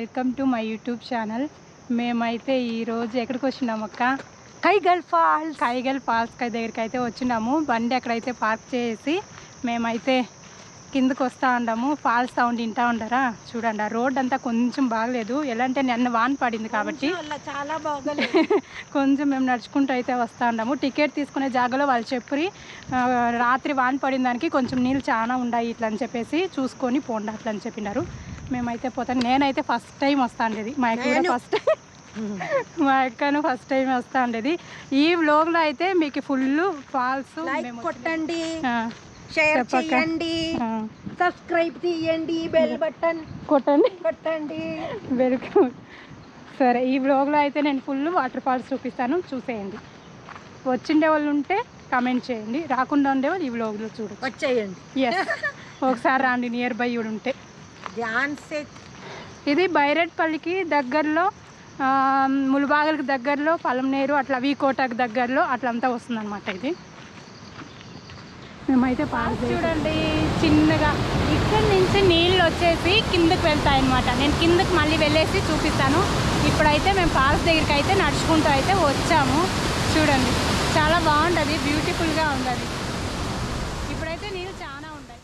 Welcome to my YouTube channel. మేమైతే ఈరోజు ఎక్కడికి వచ్చినాము అక్క? కైగల్ ఫాల్స్ దగ్గరికి అయితే వచ్చినాము. బండి అక్కడైతే పార్క్ చేసి మేమైతే కిందకు వస్తూ ఉన్నాము. ఫాల్స్ సౌండ్ వింటూ ఉంటారా? చూడండి, ఆ రోడ్ అంతా కొంచెం బాగలేదు. ఎలా అంటే నిన్న వాన పడింది కాబట్టి చాలా బాగలేదు. కొంచెం మేము నడుచుకుంటూ అయితే వస్తూ ఉన్నాము. టికెట్ తీసుకునే జాగాలో వాళ్ళు చెప్పి రాత్రి వాన పడిన దానికి కొంచెం నీళ్ళు చాలా ఉన్నాయి ఇట్లా అని చెప్పేసి చూసుకొని పోండి అట్లా అని చెప్పినారు. మేమైతే పోతాను. నేనైతే ఫస్ట్ టైం వస్తా ఉండేది, మా అక్కను ఫస్ట్ టైం వస్తా ఉండేది. ఈ వ్లాగ్లో అయితే మీకు ఫుల్ ఫాల్స్ కొట్టండి, షేర్ చేయండి, సబ్స్క్రైబ్ చేయండి, బెల్ బటన్ కొట్టండి. వెల్కమ్. సరే, ఈ వ్లాగ్లో అయితే నేను ఫుల్ వాటర్ ఫాల్స్ చూపిస్తాను, చూసేయండి. వచ్చిండే వాళ్ళు ఉంటే కామెంట్ చేయండి, రాకుండా ఉండేవాళ్ళు ఈ వ్లాగ్లో చూడొచ్చు. వచ్చేయండి. ఎస్, ఒకసారి రాండి, నియర్ బై కూడా ఉంటే. ఇది బైరెడ్పల్లికి దగ్గరలో, ములుబాగలకి దగ్గరలో, పలంనేరు అట్లా వీకోటకు దగ్గరలో అట్లంతా వస్తుందన్నమాట. ఇది మేమైతే పాస్ చూడండి చిన్నగా ఇక్కడ నుంచి నీళ్ళు వచ్చేసి కిందకి వెళ్తాయన్నమాట. నేను కిందకి మళ్ళీ వెళ్ళేసి చూపిస్తాను. ఇప్పుడైతే మేము పాల్స్ దగ్గరికి అయితే నడుచుకుంటూ అయితే వచ్చాము. చూడండి, చాలా బాగుంటుంది, బ్యూటిఫుల్గా ఉంది. ఇప్పుడైతే నీళ్ళు చాలా ఉంటాయి.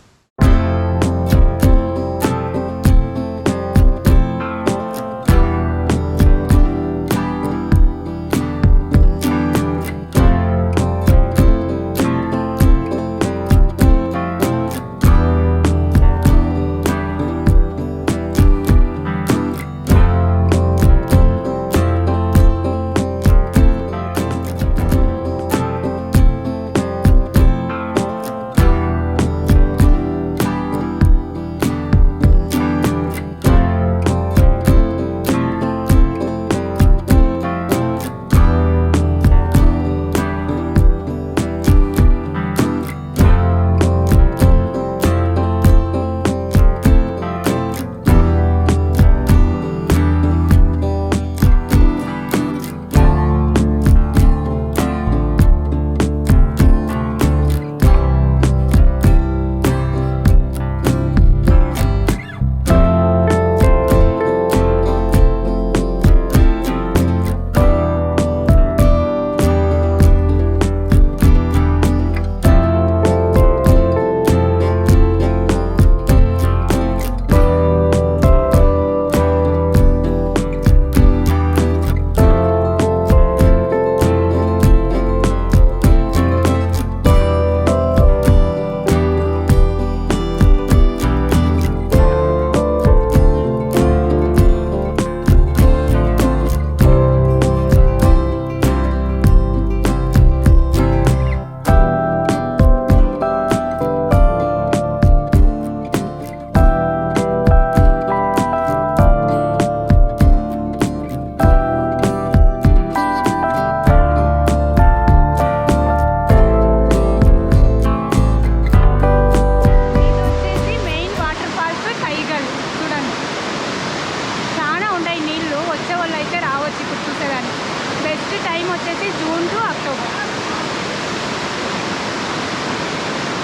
టైం వచ్చేసి జూన్ టు అక్టోబర్.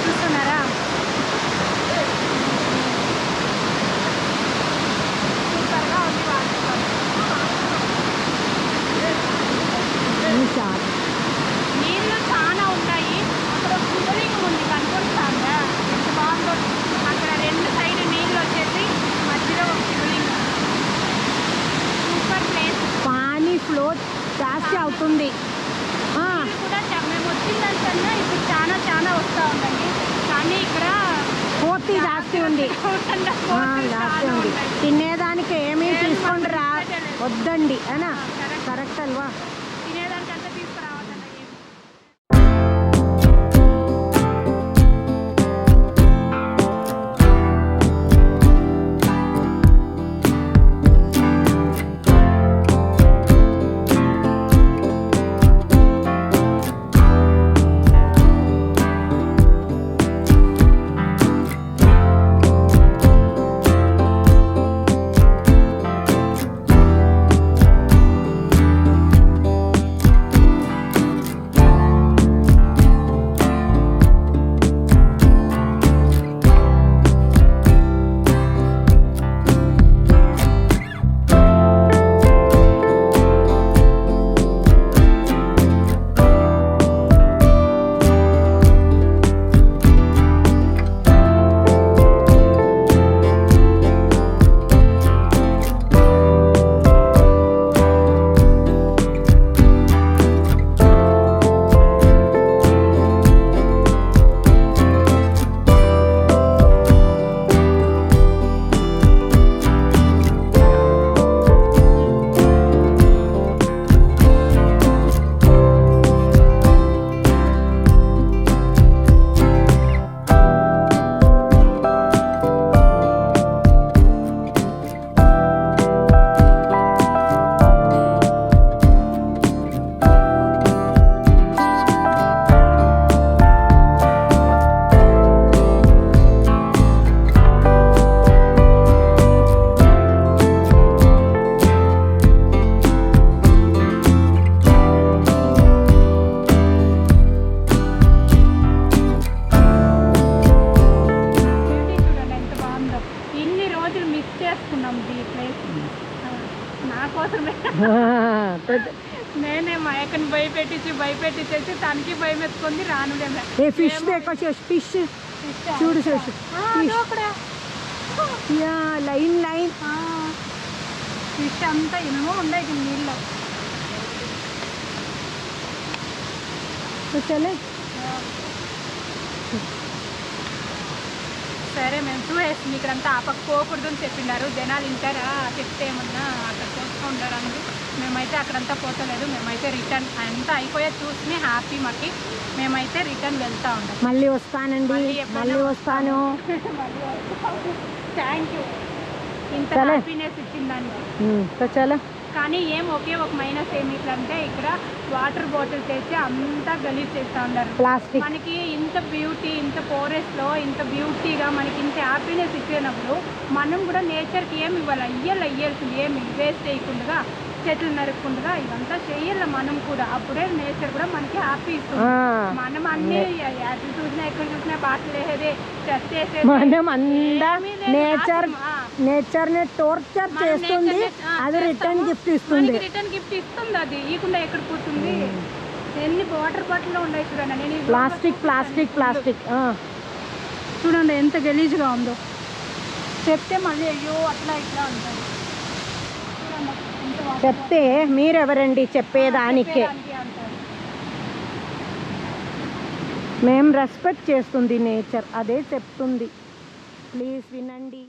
చూస్తున్నారా? సూపర్గా ఉంది వాటర్. నీళ్ళు చాలా ఉంటాయి. అక్కడ శివలింగం ఉంది, కనపడుతుందా? ఎంత బాగుందో. అక్కడ రెండు సైడ్ నీళ్ళు వచ్చేసి మధ్యలో ఒక శివలింగం. Super place. పానీ ఫ్లో జాస్తి అవుతుంది కూడా. మేము వచ్చిందంటే ఇప్పుడు చాలా వస్తూ ఉందండి, కానీ ఇక్కడ కోతి జాస్తి ఉంది. తినేదానికి ఏమీ తీసుకొని వద్దండి అనా? కరెక్ట్ అల్వా? తినేదానికంతా తీసుకురావద్దండి. మనకి భయపెట్టేసేసి తనకి భయం ఎత్తుకుంది రానులేము. ఏ ఫిష్ దేకో ఫిష్ చూడు చూడు యా లైన్ లైన్ ఫిష్ అంతా ఏమో ఉండేది నీళ్ళు. చలే సరే మేము చూసేసి ఇక్కడంతా ఆపకపోకూడదు అని చెప్పిండారు. జనాలు ఇంటారా చెప్తే ఏమన్నా అక్కడ పోస్తూ ఉంటారు అని. మేమైతే అక్కడంతా పోతలేదు. మేమైతే రిటర్న్ అంతా అయిపోయా చూసి హ్యాపీ మాకి. మేమైతే రిటర్న్ వెళ్తూ ఉంటాం. మళ్ళీ వస్తానండి, మళ్ళీ వస్తాను. థ్యాంక్ యూ ఇంత సరే. హ్యాపీనెస్ ఇచ్చిన దానికి. చలో కానీ ఏం ఒకే ఒక మైనస్ ఏమి ఇట్లంటే ఇక్కడ వాటర్ బాటిల్ తెచ్చి అంతా గలీజ్ చేస్తూ ఉన్నారు. ప్లాస్టిక్ మనకి ఇంత బ్యూటీ, ఇంత ఫారెస్ట్లో ఇంత బ్యూటీగా మనకి ఇంత హ్యాపీనెస్ ఇచ్చినప్పుడు మనం కూడా నేచర్కి ఏమి ఇవ్వాలి? ఇయ్యాల్సింది ఏమి వేస్ట్ చేయకుండా, చెట్లు నరకకుండా ఇదంతా చేయాలి మనం కూడా. అప్పుడే నేచర్ కూడా మనకి హ్యాపీ ఇస్తుంది. మనం అన్ని ఎక్కడ చూసినా ఎక్కడ చూసినా బాటలు వేసేదే, చెత్త వేసేది. మనం అంతా నేచర్ ని టార్చర్ చేస్తుంది, అది రిటర్న్ గిఫ్ట్ ఇస్తుంది. రిటర్న్ గిఫ్ట్ ఇస్తుంది. అది ఇవ్వకుండా ఎక్కడ పోతుంది? ఎన్ని వాటర్ బాటిల్ ఉన్నాయి చూడండి. నేను ప్లాస్టిక్ ప్లాస్టిక్ ప్లాస్టిక్ చూడండి ఎంత గలీజ్గా ఉందో. చెప్తే మళ్ళీ అయ్యో అట్లా ఇట్లా అంటారు. చెప్తే మీరెవరండి చెప్పేదానికే? మేము రెస్పెక్ట్ చేస్తుంది నేచర్, అదే చెప్తుంది. ప్లీజ్ వినండి.